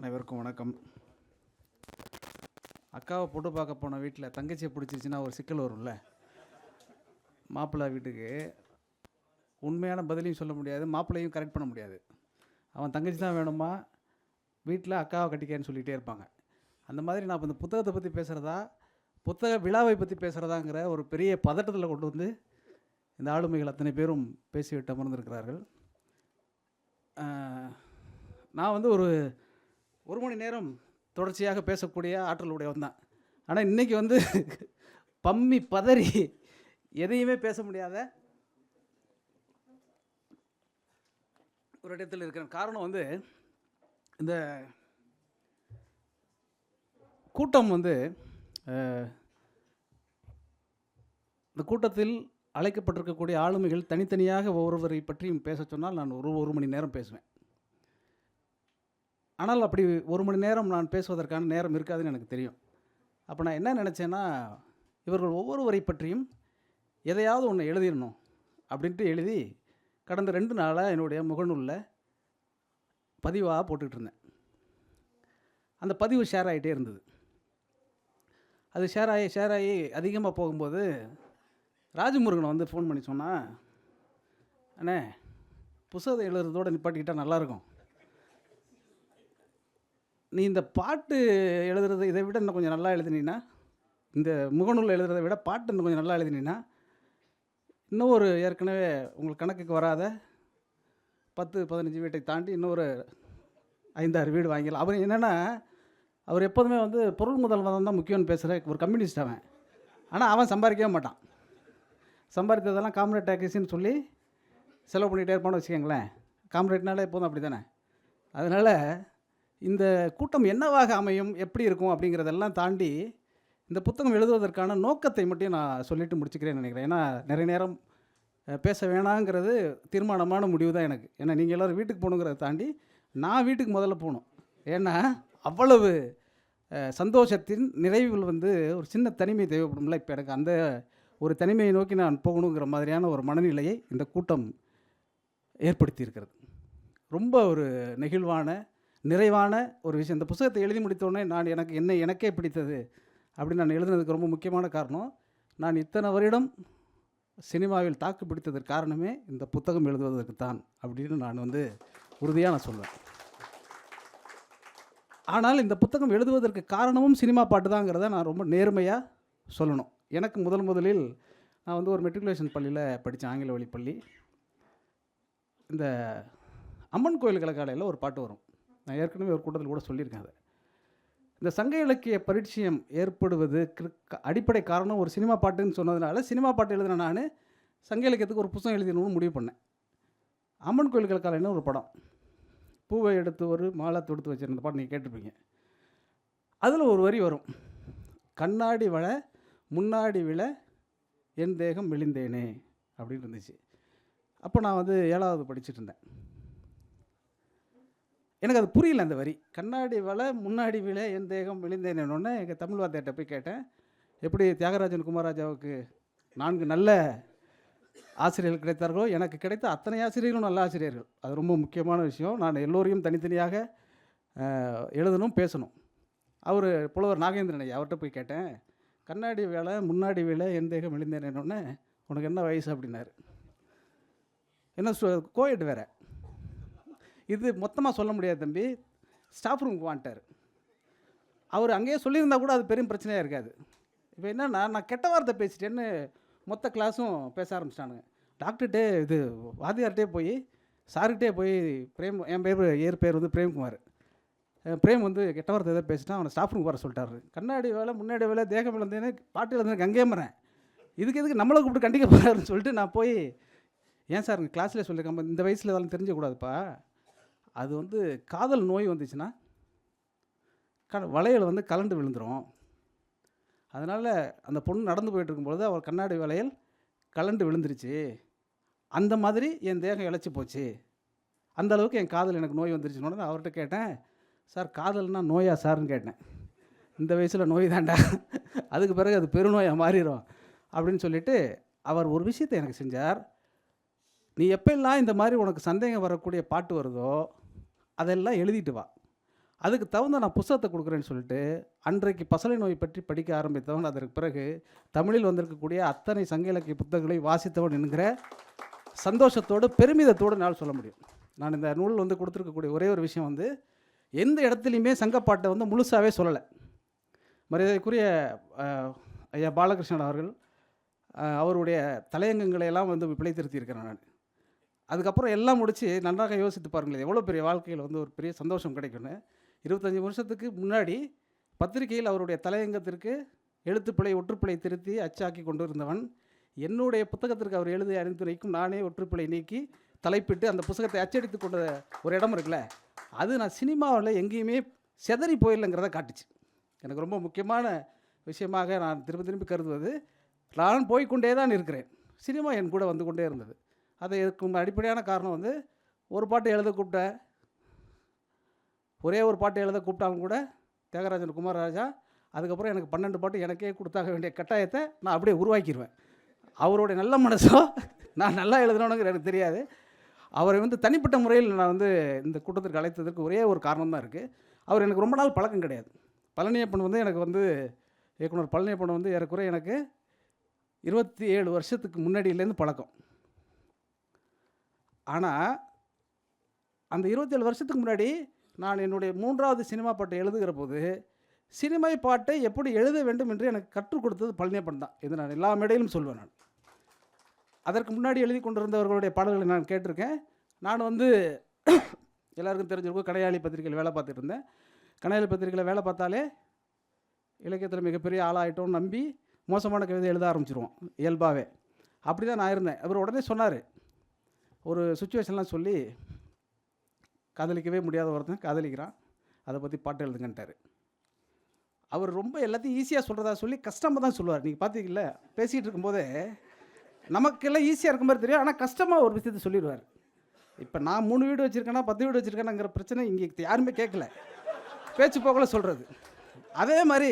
அனைவருக்கும் வணக்கம். அக்காவை பொண்ணு பார்க்க போன வீட்டில் தங்கச்சியை பிடிச்சிருச்சுன்னா ஒரு சிக்கல் வரும்ல. மாப்பிள்ளை வீட்டுக்கு உண்மையான பதிலையும் சொல்ல முடியாது, மாப்பிள்ளையும் கரெக்ட் பண்ண முடியாது. அவன் தங்கச்சி தான் வேணுமா, வீட்டில் அக்காவை கட்டிக்கன்னு சொல்லிகிட்டே இருப்பாங்க. அந்த மாதிரி நான் இப்போ இந்த புத்தகத்தை பற்றி பேசுகிறதா, புத்தக விழாவை பற்றி பேசுகிறதாங்கிற ஒரு பெரிய பதட்டத்தில் கொண்டு வந்து இந்த ஆளுமைகள் அத்தனை பேரும் பேசிவிட்டு அமர்ந்திருக்கிறார்கள். நான் வந்து ஒரு மணி நேரம் தொடர்ச்சியாக பேசக்கூடிய ஆற்றலுடையவன் தான். ஆனால் இன்றைக்கி வந்து பம்மி பதறி எதையுமே பேச முடியாத ஒரு இடத்தில் இருக்கிற காரணம் வந்து இந்த கூட்டம் வந்து இந்த கூட்டத்தில் அழைக்கப்பட்டிருக்கக்கூடிய ஆளுமைகள் தனித்தனியாக ஒவ்வொருவரை பற்றியும் பேச சொன்னால் நான் ஒரு மணி நேரம் பேசுவேன். ஆனால் அப்படி ஒரு மணி நேரம் நான் பேசுவதற்கான நேரம் இருக்காதுன்னு எனக்கு தெரியும். அப்போ நான் என்ன நினச்சேன்னா, இவர்கள் ஒவ்வொருவரை பற்றியும் எதையாவது ஒன்று எழுதிடணும் அப்படின்ட்டு எழுதி கடந்த 2 நாளாக என்னுடைய முகநூலில் பதிவாக போட்டுக்கிட்டு இருந்தேன். அந்த பதிவு ஷேர் ஆகிட்டே இருந்தது. அது ஷேர் ஆகி அதிகமாக போகும்போது ராஜமுருகனை வந்து ஃபோன் பண்ணி சொன்னால், அண்ணே புத்தகம் எழுதுறதோடு நிப்பாட்டிக்கிட்டால் நல்லாயிருக்கும், நீ இந்த பாட்டு எழுதுறது இதை விட இன்னும் கொஞ்சம் நல்லா எழுதினீன்னா, இந்த முகநூலில் எழுதுறதை விட பாட்டு இன்னும் கொஞ்சம் நல்லா எழுதினீன்னா, இன்னும் ஒரு ஏற்கனவே உங்களுக்கு கணக்குக்கு வராத 10-15 வீட்டை தாண்டி இன்னொரு 5-6 வீடு வாங்கிடலாம். அவர் என்னென்னா, அவர் எப்போதுமே வந்து பொருள் முதல்வன் தான் முக்கியம்னு பேசுகிற ஒரு கம்யூனிஸ்ட் அவன். ஆனால் அவன் சம்பாதிக்கவே மாட்டான். சம்பாதித்ததெல்லாம் காம்ரேட் டேக்ஸின்னு சொல்லி செலவு பண்ணிகிட்டே இருப்பான்னு வச்சுக்கோங்களேன். காம்ரேட்னாலே எப்போதும் அப்படி தானே. அதனால் இந்த கூட்டம் என்னவாக அமையும், எப்படி இருக்கும் அப்படிங்கிறதெல்லாம் தாண்டி இந்த புத்தகம் எழுதுவதற்கான நோக்கத்தை மட்டும் நான் சொல்லிவிட்டு முடிச்சுக்கிறேன்னு நினைக்கிறேன். ஏன்னா நிறைய நேரம் பேச வேணாங்கிறது தீர்மானமான முடிவு தான் எனக்கு. ஏன்னா நீங்கள் எல்லோரும் வீட்டுக்கு போகணுங்கிறத தாண்டி நான் வீட்டுக்கு முதல்ல போகணும். ஏன்னா அவ்வளவு சந்தோஷத்தின் நிறைவில் வந்து ஒரு சின்ன தனிமை தேவைப்படும்ல. இப்போ எனக்கு அந்த ஒரு தனிமையை நோக்கி நான் போகணுங்கிற மாதிரியான ஒரு மனநிலையை இந்த கூட்டம் ஏற்படுத்தியிருக்கிறது. ரொம்ப ஒரு நெகிழ்வான நிறைவான ஒரு விஷயம். இந்த புத்தகத்தை எழுதி முடித்தோடனே நான் எனக்கே பிடித்தது அப்படின்னு நான் எழுதுனதுக்கு ரொம்ப முக்கியமான காரணம், நான் இத்தனை வருடம் சினிமாவில் தாக்கு பிடித்ததற்கு காரணமே இந்த புத்தகம் எழுதுவதற்கு தான் அப்படின்னு நான் வந்து உறுதியாக நான் சொல்வேன். ஆனால் இந்த புத்தகம் எழுதுவதற்கு காரணமும் சினிமா பாட்டு தாங்கிறத நான் ரொம்ப நேர்மையாக சொல்லணும். எனக்கு முதலில் நான் வந்து ஒரு மெட்ரிகுலேஷன் பள்ளியில் படித்தேன், ஆங்கில வழி பள்ளி. இந்த அம்மன் கோயில் கலக்காலையில் ஒரு பாட்டு வரும். நான் ஏற்கனவே ஒரு கூட்டத்தில் கூட சொல்லியிருக்கேன். அதை இந்த சங்க இலக்கிய பரிச்சயம் ஏற்படுவதுக்கு அடிப்படை காரணம் ஒரு சினிமா பாட்டுன்னு சொன்னதுனால சினிமா பாட்டு எழுதின நான் சங்க இலக்கியத்துக்கு ஒரு புத்தகம் எழுதினு முடிவு பண்ணேன். அம்மன் கோயில் கலக்காலைன்னு ஒரு படம், பூவை எடுத்து ஒரு மாலை தொடுத்து வச்சிருந்த பாட்டு நீங்கள் கேட்டிருப்பீங்க. அதில் ஒரு வரி வரும், கண்ணாடி வள முன்னாடி விழ என் தேகம் மெலிந்தேனே அப்படின்னு இருந்துச்சு. அப்போ நான் வந்து 7வது படிச்சுட்டு இருந்தேன். எனக்கு அது புரியல அந்த வரி. கண்ணாடி வள முன்னாடி விழ என் தேகம் மெலிந்தேனேன்னொன்னே எங்கள் தமிழ் வார்த்தையிட்ட போய் கேட்டேன், எப்படி தியாகராஜன் குமாரராஜாவுக்கு 4 நல்ல ஆசிரியர்கள் கிடைத்தார்களோ எனக்கு கிடைத்த அத்தனை ஆசிரியர்களும் நல்ல ஆசிரியர்கள். அது ரொம்ப முக்கியமான விஷயம். நான் எல்லோரையும் தனித்தனியாக எழுதணும், பேசணும். அவர் புலவர் நாகேந்திரன் ஐயா, அவர்கிட்ட போய் கேட்டேன், கண்ணாடி வேலை முன்னாடி வேலை என் தேகம் மெலிந்தேனேன்னொன்னே உனக்கு என்ன வயசு அப்படின்னாரு. என்ன கோயட் வேறு, இது மொத்தமாக சொல்ல முடியாது தம்பி, ஸ்டாஃப் ரூமுக்கு வாங்கிட்டார். அவர் அங்கேயே சொல்லியிருந்தால் கூட அது பெரும் பிரச்சனையாக இருக்காது. இப்போ என்னென்னா, நான் கெட்ட வார்த்தை பேசிட்டேன்னு மொத்த கிளாஸும் பேச ஆரம்பிச்சிட்டானுங்க. டாக்டர்கிட்டே இது வாத்தியார்கிட்டே போய் சார்கிட்டே போய் பிரேம், என் பேர் வந்து பிரேம்குமார், பிரேம் வந்து கெட்ட வார்த்தை எதாவது பேசிட்டா அவனை ஸ்டாஃப் ரூமுக்கு வர சொல்லிட்டாரு. கண்ணாடி வேலை முன்னாடி வேலை தேகம் இழந்தேன்னு பாட்டு எழுந்தேன் கங்கேமறேன், எதுக்கு நம்மளை கூப்பிட்டு கண்டிக்க போகிறாருன்னு சொல்லிட்டு நான் போய், ஏன் சார் கிளாஸ்லேயே சொல்லியிருக்காம இந்த வயசில் இதெல்லாம் தெரிஞ்சக்கூடாதுப்பா, அது வந்து காதல் நோய் வந்துச்சுன்னா வளையல் வந்து கலண்டு விழுந்துடும், அதனால் அந்த பொண்ணு நடந்து போயிட்டு இருக்கும்பொழுது அவர் கண்ணாடி வளையல் கலண்டு விழுந்துருச்சு, அந்த மாதிரி என் தேகம் இழைச்சி போச்சு, அந்த அளவுக்கு என் காதல் எனக்கு நோய் வந்துருச்சுன்னு அவர்கிட்ட கேட்டேன், சார் காதல்னா நோயா சார்னு கேட்டேன். இந்த வயசில் நோய் தாண்டா, அதுக்கு பிறகு அது பெருநோயாக மாறிடும் அப்படின்னு சொல்லிவிட்டு அவர் ஒரு விஷயத்தை எனக்கு செஞ்சார். நீ எப்பெல்லாம் இந்த மாதிரி உனக்கு சந்தேகம் வரக்கூடிய பாட்டு வருதோ அதெல்லாம் எழுதிட்டு வா, அதுக்கு தகுந்த நான் புத்தகத்தை கொடுக்குறேன்னு சொல்லிட்டு அன்றைக்கு பசலை நோய் பற்றி படிக்க ஆரம்பித்தவன். அதற்கு பிறகு தமிழில் வந்திருக்கக்கூடிய அத்தனை சங்க இலக்கிய புத்தகங்களை வாசித்தவன் என்கிற சந்தோஷத்தோடு பெருமிதத்தோடு நான் சொல்ல முடியும். நான் இந்த நூல் வந்து கொடுத்துருக்கக்கூடிய ஒரே ஒரு விஷயம் வந்து, எந்த இடத்துலையுமே சங்கப்பாட்டை வந்து முழுசாகவே சொல்லலை. மரியாதைக்குரிய ஐயா பாலகிருஷ்ணன் அவர்கள் அவருடைய தலையங்கங்களை எல்லாம் வந்து பிழைத்திருத்தியிருக்கிறேன் நான். அதுக்கப்புறம் எல்லாம் முடித்து நன்றாக யோசித்து பாருங்களேன், எவ்வளோ பெரிய வாழ்க்கையில் வந்து ஒரு பெரிய சந்தோஷம் கிடைக்குன்னு. 25 வருஷத்துக்கு முன்னாடி பத்திரிகையில் அவருடைய தலையங்கத்திற்கு எழுத்துப்பிழை ஒற்றுப்பிழை திருத்தி அச்சாக்கி கொண்டு இருந்தவன், என்னுடைய புத்தகத்திற்கு அவர் எழுதி அணிந்துரைக்கும் நானே ஒற்றுப்பிழை நீக்கி தலைப்பிட்டு அந்த புத்தகத்தை அச்சடித்து கொண்ட ஒரு இடம் இருக்குல்ல, அது நான் சினிமாவில் எங்கேயுமே செதறி போயிடலைங்கிறத காட்டுச்சு. எனக்கு ரொம்ப முக்கியமான விஷயமாக நான் திரும்ப திரும்பி கருதுவது, நான் போய்கொண்டே தான் இருக்கிறேன், சினிமா என் கூட வந்து கொண்டே இருந்தது. அதை இருக்கும் அடிப்படையான காரணம் வந்து, ஒரு பாட்டு எழுத கூப்பிட்ட, ஒரே ஒரு பாட்டு எழுத கூப்பிட்டாலும் கூட தியாகராஜன் குமாரராஜா, அதுக்கப்புறம் எனக்கு 12 பாட்டு எனக்கே கொடுத்தாக வேண்டிய கட்டாயத்தை நான் அப்படியே உருவாக்கிடுவேன். அவருடைய நல்ல மனசோ நான் நல்லா எழுதணுங்கிற எனக்கு தெரியாது. அவரை வந்து தனிப்பட்ட முறையில் நான் வந்து இந்த கூட்டத்திற்கு அழைத்ததற்கு ஒரே ஒரு காரணம் தான் இருக்குது. அவர் எனக்கு ரொம்ப நாள் பழக்கம் கிடையாது. பழனியப்பன் வந்து எனக்கு வந்து இயக்குனர் பழனியப்பன் வந்து ஏறக்குறைய எனக்கு 27 வருஷத்துக்கு முன்னாடியிலேருந்து பழக்கம். ஆனால் அந்த 27 வருஷத்துக்கு முன்னாடி நான் என்னுடைய 3வது சினிமா பாட்டை எழுதுகிற போது, சினிமா பாட்டை எப்படி எழுத வேண்டும் என்று எனக்கு கற்றுக் கொடுத்தது பழனியப்பன் தான். இது நான் எல்லா மேடையிலும் சொல்வேன். நான் அதற்கு முன்னாடி எழுதி கொண்டிருந்தவர்களுடைய பாடல்களை நான் கேட்டிருக்கேன். நான் வந்து எல்லாருக்கும் தெரிஞ்சிருக்கும், கடையாளி பத்திரிகையில் வேலை பார்த்துட்டு இருந்தேன். கடையாளி பத்திரிகையில் வேலை பார்த்தாலே இலக்கியத்தில் மிகப்பெரிய ஆளாயிட்டோம்னு நம்பி மோசமான கவிதை எழுத ஆரம்பிச்சிருவோம் இயல்பாகவே. அப்படி தான் நான் இருந்தேன். அவர் உடனே சொன்னார், ஒரு சுச்சுவேஷன்லாம் சொல்லி, காதலிக்கவே முடியாத ஒருத்தன் காதலிக்கிறான், அதை பற்றி பாட்டு எழுதுங்கன்ட்டார். அவர் ரொம்ப எல்லாத்தையும் ஈஸியாக சொல்கிறதா சொல்லி கஷ்டமாக தான் சொல்லுவார். நீங்கள் பார்த்தீங்கல்ல, பேசிகிட்டு இருக்கும்போதே நமக்கெல்லாம் ஈஸியாக இருக்க மாதிரி தெரியும், ஆனால் கஷ்டமாக ஒரு விஷயத்தை சொல்லிடுவார். இப்போ நான் 3 வீடு வச்சுருக்கேன்னா 10 வீடு வச்சுருக்கேனாங்கிற பிரச்சனை இங்கே யாருமே கேட்கல, பேச்சு போகல சொல்கிறது. அதே மாதிரி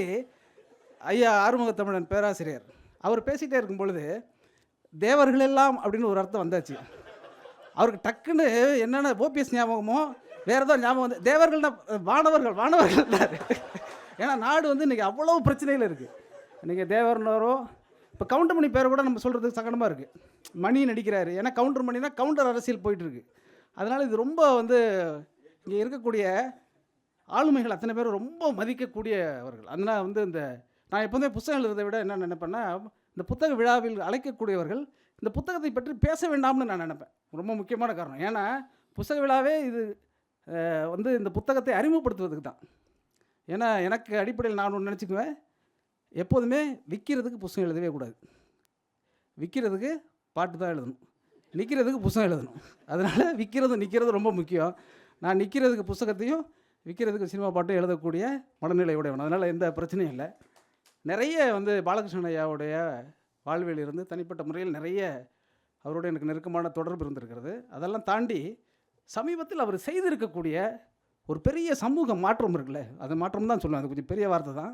ஐயா ஆறுமுகத்தமிழன் பேராசிரியர் அவர் பேசிகிட்டே இருக்கும் பொழுது தேவர்கள் எல்லாம் அப்படின்னு ஒரு அர்த்தம் வந்தாச்சு. அவருக்கு டக்குன்னு என்னென்ன ஓபிஎஸ் ஞாபகமோ வேறு ஏதோ ஞாபகம் வந்து, தேவர்கள்னா வானவர்கள். ஏன்னா நாடு வந்து இன்றைக்கி அவ்வளோ பிரச்சனைகள் இருக்குது. இன்றைக்கி தேவர்னரோ, இப்போ கவுண்டர் மணி பேரை கூட நம்ம சொல்கிறதுக்கு சங்கடமாக இருக்குது. மணி நடிக்கிறாரு, ஏன்னா கவுண்டர் மணினா கவுண்டர் அரசியல் போயிட்டுருக்கு. அதனால் இது ரொம்ப வந்து இங்கே இருக்கக்கூடிய ஆளுமைகள் அத்தனை பேர் ரொம்ப மதிக்கக்கூடியவர்கள். அதனால் வந்து இந்த நான் எப்போதுமே புத்தகம் எழுதுறதை விட என்ன நினைப்பேன்னா, இந்த புத்தக விழாவில் அழைக்கக்கூடியவர்கள் இந்த புத்தகத்தை பற்றி பேச வேண்டாம்னு நான் நினைப்பேன். ரொம்ப முக்கியமான காரணம், ஏன்னா புத்தக விழாவே இது வந்து இந்த புத்தகத்தை அறிமுகப்படுத்துவதுக்கு தான். ஏன்னா எனக்கு அடிப்படையில் நான் ஒன்று நினச்சிக்குவேன், எப்போதுமே விற்கிறதுக்கு புத்தகம் எழுதவே கூடாது, விற்கிறதுக்கு பாட்டு தான் எழுதணும், நிற்கிறதுக்கு புத்தகம் எழுதணும். அதனால் நிற்கிறது ரொம்ப முக்கியம். நான் நிற்கிறதுக்கு புத்தகத்தையும் விற்கிறதுக்கு சினிமா பாட்டும் எழுதக்கூடிய மனநிலை உடையவன். அதனால் எந்த பிரச்சனையும் இல்லை. நிறைய வந்து பாலகிருஷ்ணன் ஐயாவுடைய வாழ்வில் இருந்து தனிப்பட்ட முறையில் நிறைய அவரோட எனக்கு நெருக்கமான தொடர்பு இருந்திருக்கிறது. அதெல்லாம் தாண்டி சமீபத்தில் அவர் செய்திருக்கக்கூடிய ஒரு பெரிய சமூக மாற்றம் இருக்குல்ல, அது மாற்றம் தான் சொல்லுவேன், அது கொஞ்சம் பெரிய வார்த்தை தான்.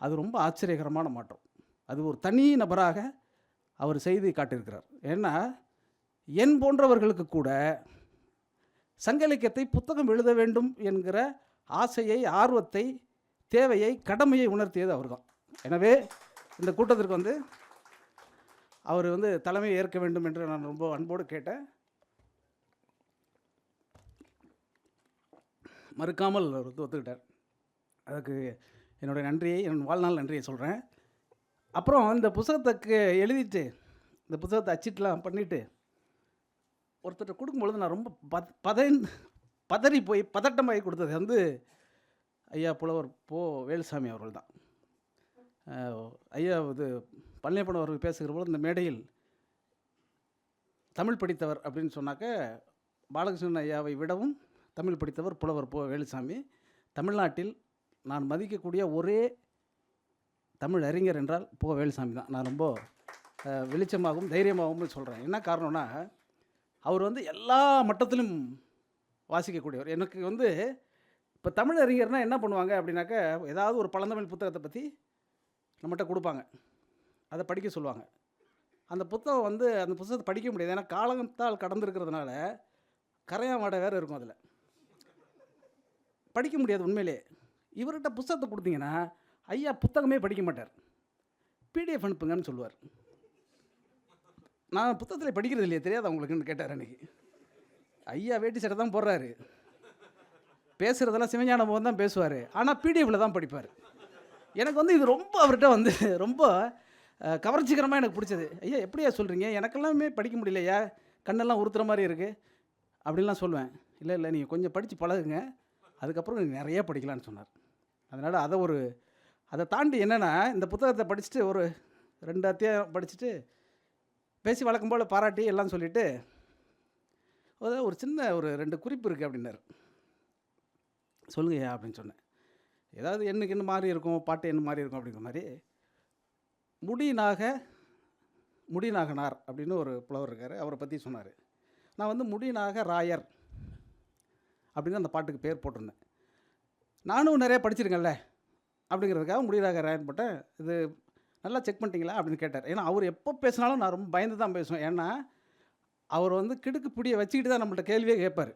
அது ரொம்ப ஆச்சரியகரமான மாற்றம். அது ஒரு தனி நபராக அவர் செய்து காட்டியிருக்கிறார். ஏன்னா என் போன்றவர்களுக்கு கூட சங்க இலக்கியத்தை புத்தகம் எழுத வேண்டும் என்கிற ஆசையை, ஆர்வத்தை, தேவையை, கடமையை உணர்த்தியது அவர் தான். எனவே இந்த கூட்டத்திற்கு வந்து அவர் வந்து தலைமையை ஏற்க வேண்டும் என்று நான் ரொம்ப அன்போடு கேட்டேன். மறுக்காமல் அவர் ஒத்துக்கிட்டார். அதுக்கு என்னுடைய நன்றியை, என் வாழ்நாள் நன்றியை சொல்கிறேன். அப்புறம் இந்த புத்தகத்துக்கு எழுதிட்டு, இந்த புத்தகத்தை அச்சிட்டுலாம் பண்ணிவிட்டு ஒருத்தர்கிட்ட கொடுக்கும்பொழுது நான் ரொம்ப பதறி போய் பதட்டமாகி கொடுத்தது வந்து ஐயா புலவர் வேலுசாமி அவர்கள் தான். ஐயா இது பழனியப்பன் அவர்கள் பேசுகிற போது இந்த மேடையில் தமிழ் படித்தவர் அப்படின்னு சொன்னாக்க, பாலகிருஷ்ணன் ஐயாவை விடவும் தமிழ் படித்தவர் புலவர் வேலுசாமி. தமிழ்நாட்டில் நான் மதிக்கக்கூடிய ஒரே தமிழ் அறிஞர் என்றால் வேலுசாமி தான். நான் ரொம்ப வெளிச்சமாகவும் தைரியமாகவும் சொல்கிறேன். என்ன காரணம்னா, அவர் வந்து எல்லா மட்டத்திலும் வாசிக்கக்கூடியவர். எனக்கு வந்து இப்போ தமிழ் அறிஞர்னால் என்ன பண்ணுவாங்க அப்படின்னாக்க, ஏதாவது ஒரு பழந்தமிழ் புத்தகத்தை பற்றி நம்மகிட்ட கொடுப்பாங்க, அதை படிக்க சொல்லுவாங்க. அந்த புத்தகம் வந்து அந்த புத்தகத்தை படிக்க முடியாது, ஏன்னா காலத்தால் கடந்திருக்கிறதுனால கரையான் வாடை வேறு இருக்கும். அதில் படிக்க முடியாது உண்மையிலே. இவர்கிட்ட புத்தகத்தை கொடுத்தீங்கன்னா, ஐயா புத்தகமே படிக்க மாட்டார். பிடிஎஃப் அனுப்புங்கன்னு சொல்லுவார். நான் புத்தகத்தில் படிக்கிறது இல்லையே, தெரியாதா உங்களுக்குன்னு கேட்டார் அன்றைக்கி. ஐயா வேட்டி சட்டை தான் போடுறாரு, பேசுகிறதெல்லாம் சிவஞான போகம் தான் பேசுவார், ஆனால் பிடிஎஃப்பில் தான் படிப்பார். எனக்கு வந்து இது ரொம்ப அவர்கிட்ட வந்து ரொம்ப கவர்ச்சிகரமாக எனக்கு பிடிச்சது. ஐயா எப்படியா சொல்கிறீங்க, எனக்கெல்லாமே படிக்க முடியலையா, கண்ணெல்லாம் உறுத்துற மாதிரி இருக்குது அப்படின்லாம் சொல்லுவேன். இல்லை நீங்கள் கொஞ்சம் படித்து பழகுங்க, அதுக்கப்புறம் நீங்கள் நிறையா படிக்கலான்னு சொன்னார். அதனால் அதை தாண்டி என்னென்னா, இந்த புத்தகத்தை படிச்சுட்டு ஒரு 2 அத்தியாயம் படிச்சுட்டு பேசி வழக்கம் போல் பாராட்டி எல்லாம் சொல்லிவிட்டு ஒரு சின்ன 2 குறிப்பு இருக்குது அப்படின்னாரு. சொல்லுங்கய்யா அப்படின்னு சொன்னேன். ஏதாவது எண்ணுக்கு என்ன மாதிரி இருக்கும், பாட்டு என்ன மாதிரி இருக்கும் அப்படிங்கிற மாதிரி. முடிநாகனார் அப்படின்னு ஒரு புலவர் இருக்கார், அவரை பற்றி சொன்னார். நான் வந்து முடிநாக ராயர் அப்படின்னு அந்த பாட்டுக்கு பேர் போட்டிருந்தேன். நானும் நிறையா படிச்சிருக்கேன்ல அப்படிங்கிறதுக்காக முடிநாக ராயர் போட்டேன். இது நல்லா செக் பண்ணிட்டீங்களா அப்படின்னு கேட்டார். ஏன்னா அவர் எப்போ பேசினாலும் நான் ரொம்ப பயந்து தான் பேசுவேன். ஏன்னா அவர் வந்து கிடுக்கு பிடியை வச்சுக்கிட்டு தான் நம்மள்ட்ட கேள்வியே கேட்பார்,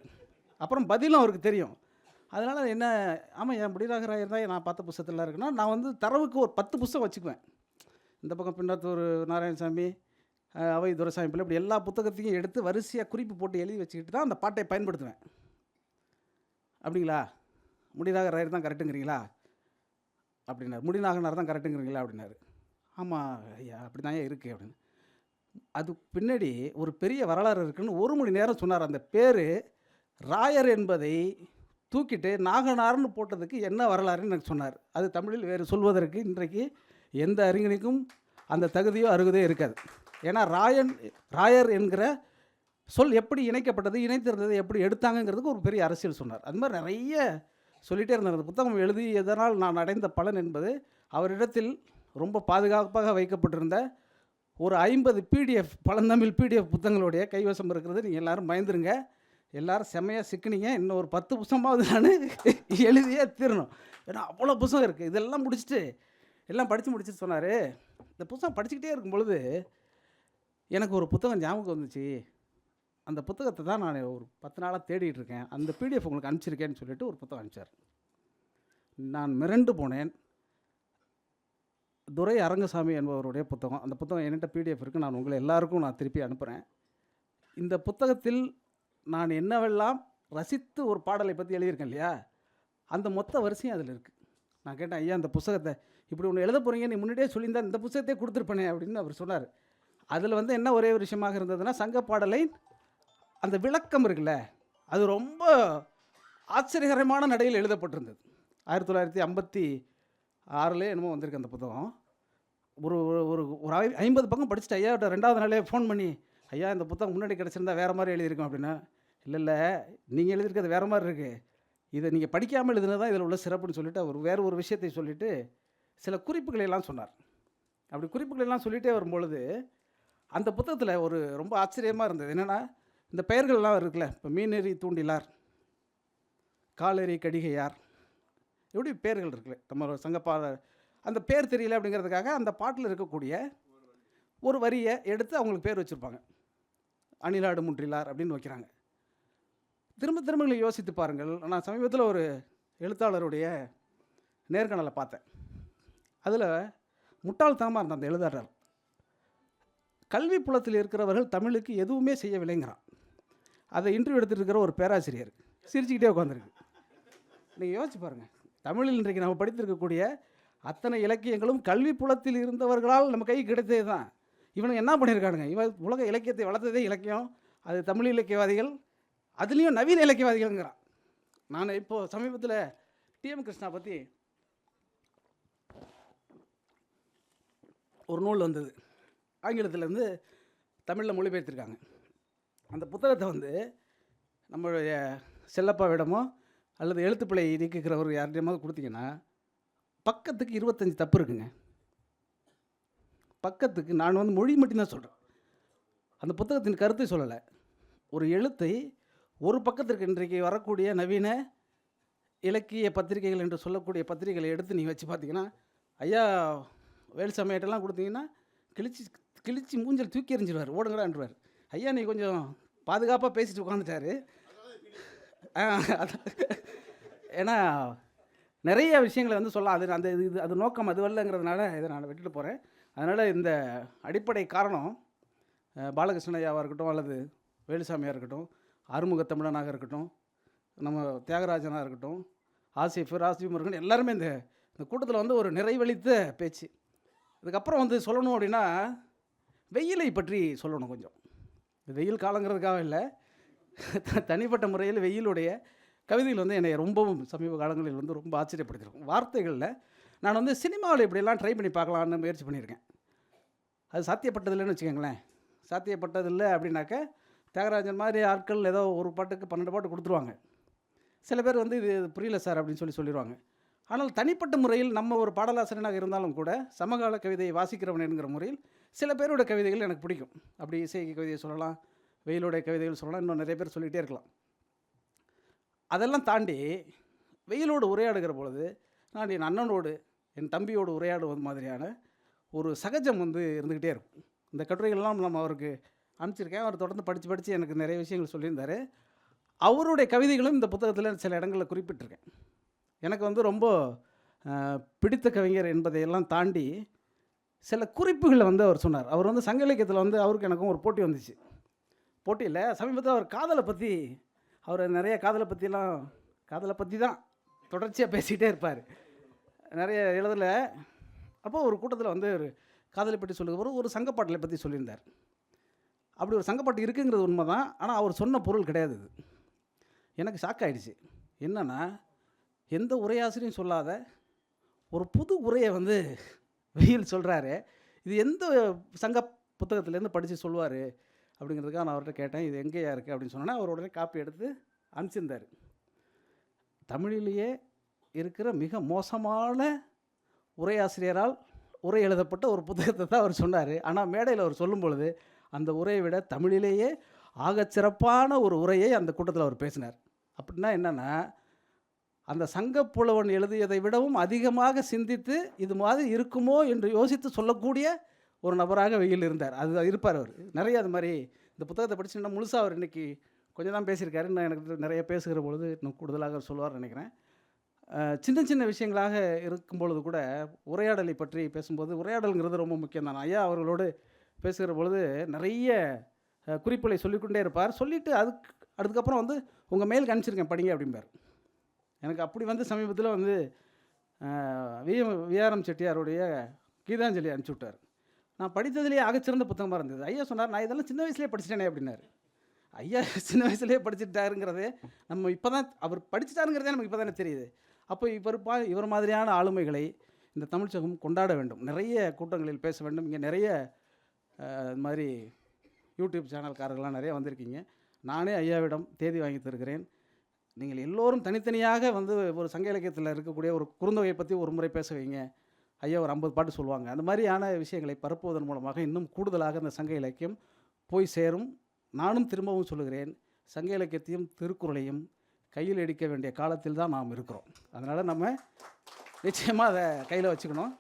அப்புறம் பதிலும் அவருக்கு தெரியும். அதனால் என்ன, ஆமாம் என் முடிநாக ராயர் தான் நான் பார்த்த புத்தகத்தில் இருக்குன்னா, நான் வந்து தரவுக்கு ஒரு 10 புத்தகம் வச்சுக்குவேன். இந்த பக்கம் பின்னத்தூர் நாராயணசாமி, அவை துரைசாமி பிள்ளை, இப்படி எல்லா புத்தகத்தையும் எடுத்து வரிசையாக குறிப்பு போட்டு எழுதி வச்சுக்கிட்டு தான் அந்த பாட்டை பயன்படுத்துவேன். அப்படிங்களா, முடிநாக ராயர் தான் கரெக்டுங்கிறீங்களா அப்படின்னாரு. முடிநாகனார் தான் கரெக்டுங்கிறீங்களா அப்படின்னாரு. ஆமாம் ஐயா அப்படி தான் இருக்குது அப்படின்னு. அது பின்னாடி ஒரு பெரிய வரலாறு இருக்குன்னு 1 மணி நேரம் சொன்னார். அந்த பேர் ராயர் என்பதை தூக்கிட்டு நாகனார்னு போட்டதுக்கு என்ன வரலாறுன்னு எனக்கு சொன்னார். அது தமிழில் வேறு சொல்வதற்கு இன்றைக்கு எந்த அறிஞனுக்கும் அந்த தகுதியோ அருகதையோ இருக்காது. ஏன்னா ராயர் என்கிற சொல் எப்படி இணைக்கப்பட்டது, இணைத்திருந்தது எப்படி எடுத்தாங்கங்கிறதுக்கு ஒரு பெரிய அரசியல் சொன்னார். அது மாதிரி நிறைய சொல்லிகிட்டே இருந்தார். அந்த புத்தகம் எழுதியதனால் நான் அடைந்த பலன் என்பது, அவரிடத்தில் ரொம்ப பாதுகாப்பாக வைக்கப்பட்டிருந்த ஒரு 50 பிடிஎஃப் பழந்தமிழ் பிடிஎஃப் புத்தகங்களுடைய கைவசம் இருக்கிறது. நீங்கள் எல்லோரும் பயந்துருங்க, எல்லோரும் செம்மையாக சிக்கினீங்க. இன்னும் ஒரு 10 புத்தகமாவது நான் எழுதியே தீரணும். ஏன்னா அவ்வளோ புத்தகம் இருக்குது. இதெல்லாம் முடிச்சுட்டு எல்லாம் படித்து முடிச்சுட்டு சொன்னார், இந்த புத்தகம் படிச்சுக்கிட்டே இருக்கும் பொழுது எனக்கு ஒரு புத்தகம் ஞாபகம் வந்துச்சு. அந்த புத்தகத்தை தான் நான் ஒரு 10 நாளாக தேடிட்டு இருக்கேன், அந்த பிடிஎஃப் உங்களுக்கு அனுப்பிச்சிருக்கேன்னு சொல்லிட்டு ஒரு புத்தகம் அனுப்பிச்சார். நான் மிரண்டு போனேன். துரை அரங்கசாமி என்பவருடைய புத்தகம். அந்த புத்தகம் என்கிட்ட பிடிஎஃப் இருக்குது, நான் உங்களை எல்லாருக்கும் நான் திருப்பி அனுப்புகிறேன். இந்த புத்தகத்தில் நான் என்னவெல்லாம் ரசித்து ஒரு பாடலை பற்றி எழுதியிருக்கேன் இல்லையா, அந்த மொத்த வரிசையும் அதில் இருக்குது. நான் கேட்டேன், ஐயா இந்த புத்தகத்தை இப்படி ஒன்று எழுத போகிறீங்க, நீ முன்னாடியே சொல்லியிருந்தா இந்த புத்தகத்தையே கொடுத்துருப்பேனே அப்படின்னு அவர் சொன்னார். அதில் வந்து என்ன ஒரே ஒரு விஷயமாக இருந்ததுன்னா, சங்க பாடலை அந்த விளக்கம் இருக்குல்ல, அது ரொம்ப ஆச்சரியகரமான நடையில் எழுதப்பட்டிருந்தது. 1956 என்னமோ வந்திருக்கு அந்த புத்தகம். ஒரு ஒரு ஒரு 50 பக்கம் படிச்சுட்டு ஐயாட்ட 2வது நாளே ஃபோன் பண்ணி, ஐயா இந்த புத்தகம் முன்னாடி கிடச்சிருந்தா வேறு மாதிரி எழுதியிருக்கோம் அப்படின்னா. இல்லை நீங்கள் எழுதியிருக்கிறது வேறு மாதிரி இருக்குது, இதை நீங்கள் படிக்காமல் எழுதுனது தான் இதில் உள்ள சிறப்புன்னு சொல்லிவிட்டு அவர் வேறு ஒரு விஷயத்தை சொல்லிவிட்டு சில குறிப்புகளெல்லாம் சொன்னார். அப்படி குறிப்புகளெல்லாம் சொல்லிகிட்டே வரும்பொழுது அந்த புத்தகத்தில் ஒரு ரொம்ப ஆச்சரியமாக இருந்தது. என்னென்னா, இந்த பெயர்கள்லாம் இருக்குல்ல, இப்போ மீனெறி தூண்டிலார், காலெறி கடிகையார், எப்படி பேர்கள் இருக்குல்ல, நம்ம சங்கப்பாடல் அந்த பேர் தெரியல அப்படிங்கிறதுக்காக அந்த பாட்டில் இருக்கக்கூடிய ஒரு வரியை எடுத்து அவங்களுக்கு பேர் வச்சுருப்பாங்க. அணிலாடு முன்றிலார் அப்படின்னு வைக்கிறாங்க. திரும்ப திரும்ப யோசித்து பாருங்கள். நான் சமீபத்தில் ஒரு எழுத்தாளருடைய நேர்காணலை பார்த்தேன். அதில் முட்டாள்தனமாக இருந்த அந்த எழுதாளர், கல்வி புலத்தில் இருக்கிறவர்கள் தமிழுக்கு எதுவுமே செய்யவில்லைங்கிறான். அதை இன்டர்வியூ எடுத்துகிட்டு இருக்கிற ஒரு பேராசிரியர் சிரிச்சுக்கிட்டே உட்காந்துருக்கு. நீங்கள் யோசிச்சு பாருங்கள், தமிழில் இன்றைக்கு நம்ம படித்திருக்கக்கூடிய அத்தனை இலக்கியங்களும் கல்வி புலத்தில் இருந்தவர்களால் நம்ம கை கிடைத்தது தான். இவனுங்க என்ன பண்ணியிருக்கானுங்க, இவன் உலக இலக்கியத்தை வளர்த்ததே இலக்கியம், அது தமிழ் இலக்கியவாதிகள், அதுலேயும் நவீன இலக்கியவாதிகள்ங்கிறான். நான் இப்போது சமீபத்தில் டிஎம் கிருஷ்ணா பற்றி ஒரு நூல் வந்தது, ஆங்கிலத்திலேருந்து தமிழில் மொழிபெயர்த்திருக்காங்க. அந்த புத்தகத்தை வந்து நம்மளுடைய செல்லப்பாவிடமோ அல்லது எழுத்துப்பிழை நீக்குகிறவர் யார்கிட்டயாவது கொடுத்தீங்கன்னா பக்கத்துக்கு 25 தப்பு இருக்குங்க. பக்கத்துக்கு நான் வந்து மொழி மட்டும்தான் சொல்கிறேன், அந்த புத்தகத்தின் கருத்தை சொல்லலை. ஒரு எழுத்தை ஒரு பக்கத்திற்கு இன்றைக்கு வரக்கூடிய நவீன இலக்கிய பத்திரிகைகள் என்று சொல்லக்கூடிய பத்திரிகைகளை எடுத்து நீங்கள் வச்சு பார்த்தீங்கன்னா, ஐயா வேலுசாமியிட்டெல்லாம் கொடுத்தீங்கன்னா கிழிச்சி மூஞ்சல் தூக்கி எறிஞ்சிடுவார், ஓடுங்கடான்றார். ஐயா நீ கொஞ்சம் பாதுகாப்பாக பேசிட்டு உட்காந்துட்டாரு. ஏன்னா நிறைய விஷயங்களை வந்து சொல்லலாம். அது அந்த இது அது நோக்கம் அதுவல்லங்கிறதுனால இதை நான் விட்டுட்டு போகிறேன். அதனால் இந்த அடிப்படை காரணம் பாலகிருஷ்ண ஐயாவாக இருக்கட்டும், அல்லது வேலுசாமியாக இருக்கட்டும், ஆறுமுகத்தமிழனாக இருக்கட்டும், நம்ம தியாகராஜனாக இருக்கட்டும், ஆசிஃப் இருக்கட்டும், எல்லாருமே இந்த இந்த கூட்டத்தில் வந்து ஒரு நிறைவளித்த பேச்சு. இதுக்கப்புறம் வந்து சொல்லணும் அப்படின்னா, வெயிலை பற்றி சொல்லணும் கொஞ்சம். வெயில் காலங்கிறதுக்காக இல்லை, தனிப்பட்ட முறையில் வெயிலுடைய கவிதைகள் வந்து என்னை ரொம்பவும் சமீப காலங்களில் வந்து ரொம்ப ஆச்சரியப்படுத்திருக்கும். வார்த்தைகளில் நான் வந்து சினிமாவில் இப்படியெல்லாம் ட்ரை பண்ணி பார்க்கலான்னு முயற்சி பண்ணியிருக்கேன். அது சாத்தியப்பட்டதில்லைன்னு வச்சுக்கோங்களேன். சாத்தியப்பட்டதில்லை அப்படின்னாக்க, தியாகராஜன் மாதிரி ஆட்கள் ஏதோ ஒரு பாட்டுக்கு 12 பாட்டு கொடுத்துருவாங்க. சில பேர் வந்து இது புரியல சார் அப்படின்னு சொல்லிடுவாங்க. ஆனால் தனிப்பட்ட முறையில் நம்ம ஒரு பாடலாசிரியனாக இருந்தாலும் கூட, சமகால கவிதையை வாசிக்கிறவன் என்கிற முறையில் சில பேரோட கவிதைகள் எனக்கு பிடிக்கும். அப்படி இசை கவிதையை சொல்லலாம், வெயிலுடைய கவிதைகள் சொல்லலாம், இன்னும் நிறைய பேர் சொல்லிகிட்டே இருக்கலாம். அதெல்லாம் தாண்டி வெயிலோடு உரையாடுகிற பொழுது நான் என் அண்ணனோடு, என் தம்பியோடு உரையாடுவது மாதிரியான ஒரு சகஜம் வந்து இருந்துக்கிட்டே இருக்கும். இந்த கட்டுரைகள்லாம் நம்ம அவருக்கு அனுப்பிச்சிருக்கேன். அவர் தொடர்ந்து படித்து எனக்கு நிறைய விஷயங்கள் சொல்லியிருந்தார். அவருடைய கவிதைகளும் இந்த புத்தகத்தில் சில இடங்களில் குறிப்பிட்டிருக்கேன். எனக்கு வந்து ரொம்ப பிடித்த கவிஞர் என்பதையெல்லாம் தாண்டி சில குறிப்புகளை வந்து அவர் சொன்னார். அவர் வந்து சங்க இலக்கியத்தில் வந்து அவருக்கு எனக்கும் ஒரு போட்டி வந்துச்சு. போட்டியில் சமீபத்தில் அவர் காதலை பற்றி, அவர் நிறைய காதலை பற்றி தான் தொடர்ச்சியாக பேசிகிட்டே இருப்பார். நிறைய எழுதலை. அப்போது ஒரு கூட்டத்தில் வந்து ஒரு காதலை பற்றி சொல்லுகிற ஒரு சங்கப்பாட்டலை பற்றி சொல்லியிருந்தார். அப்படி ஒரு சங்கப்பாட்டு இருக்குங்கிறது உண்மை தான். ஆனால் அவர் சொன்ன பொருள் கிடையாது. இது எனக்கு ஷாக் ஆகிடுச்சு. என்னென்னா, எந்த உரையாசிரியும் சொல்லாத ஒரு புது உரையை வந்து வெயில் சொல்கிறாரு. இது எந்த சங்க புத்தகத்துலேருந்து படித்து சொல்லுவார் அப்படிங்கிறதுக்காக நான் அவர்கிட்ட கேட்டேன், இது எங்கேயா இருக்குது அப்படின்னு சொன்னோன்னா, அவர் உடனே காப்பி எடுத்து அனுப்பிச்சிருந்தார். தமிழிலேயே இருக்கிற மிக மோசமான உரையாசிரியரால் உரை எழுதப்பட்ட ஒரு புத்தகத்தை தான் அவர் சொன்னார். ஆனால் மேடையில் அவர் சொல்லும் பொழுது அந்த உரையை விட தமிழிலேயே ஆகச்சிறப்பான ஒரு உரையை அந்த கூட்டத்தில் அவர் பேசினார். அப்படின்னா என்னென்னா, அந்த சங்கப்புலவன் எழுதியதை விடவும் அதிகமாக சிந்தித்து இது மாதிரி இருக்குமோ என்று யோசித்து சொல்லக்கூடிய ஒரு நபராக வெயில் இருந்தார். அது இருப்பார் அவர். நிறைய அது மாதிரி இந்த புத்தகத்தை படிச்சுன்னா முழுசாக அவர் இன்றைக்கி கொஞ்சம் தான் பேசியிருக்காரு. இன்னும் எனக்கு நிறைய பேசுகிற பொழுது இன்னும் கூடுதலாக சொல்லுவார்னு நினைக்கிறேன். சின்ன சின்ன விஷயங்களாக இருக்கும் பொழுது கூட உரையாடலை பற்றி பேசும்போது, உரையாடலுங்கிறது ரொம்ப முக்கியம் தான். ஐயா அவர்களோடு பேசுகிற பொழுது நிறைய குறிப்புகளை சொல்லிக்கொண்டே இருப்பார். சொல்லிவிட்டு அதுக்கப்புறம் வந்து உங்கள் மெயிலுக்கு அனுப்பிச்சிருக்கேன் படிங்க அப்படிம்பார். எனக்கு அப்படி வந்து சமீபத்தில் வந்து விஆர்எம் செட்டியாருடைய கீதாஞ்சலி அனுப்பிச்சி விட்டார். நான் படித்ததுலேயே ஆகச்சிறந்த புத்தகமாக இருந்தது. ஐயா சொன்னார், நான் இதெல்லாம் சின்ன வயசுலேயே படிச்சிட்டேனே அப்படின்னாரு. ஐயா சின்ன வயசுலேயே படிச்சுட்டாருங்கிறது நம்ம இப்போ தான், அவர் படிச்சுட்டாருங்கிறதே நமக்கு இப்போ தானே தெரியுது. அப்போ இவர் மாதிரியான ஆளுமைகளை இந்த தமிழ் சமூகம் கொண்டாட வேண்டும். நிறைய கூட்டங்களில் பேச வேண்டும். இங்கே நிறைய இது மாதிரி யூடியூப் சேனல்காரர்கள்லாம் நிறைய வந்திருக்கீங்க. நானே ஐயாவிடம் தேதி வாங்கி தருகிறேன். நீங்கள் எல்லோரும் தனித்தனியாக வந்து ஒரு சங்க இலக்கியத்தில் இருக்கக்கூடிய ஒரு குறுந்தொகையை பற்றி ஒரு முறை பேச வைங்க. ஐயா ஒரு 50 பாட்டு சொல்லுவாங்க. அந்த மாதிரியான விஷயங்களை பரப்புவதன் மூலமாக இன்னும் கூடுதலாக இந்த சங்க இலக்கியம் போய் சேரும். நானும் திரும்பவும் சொல்லுகிறேன், சங்க இலக்கியத்தையும் திருக்குறளையும் கையில் எடுக்க வேண்டிய காலத்தில் தான் நாம் இருக்கிறோம். அதனால் நம்ம நிச்சயமாக அதை கையில் வச்சுக்கணும்.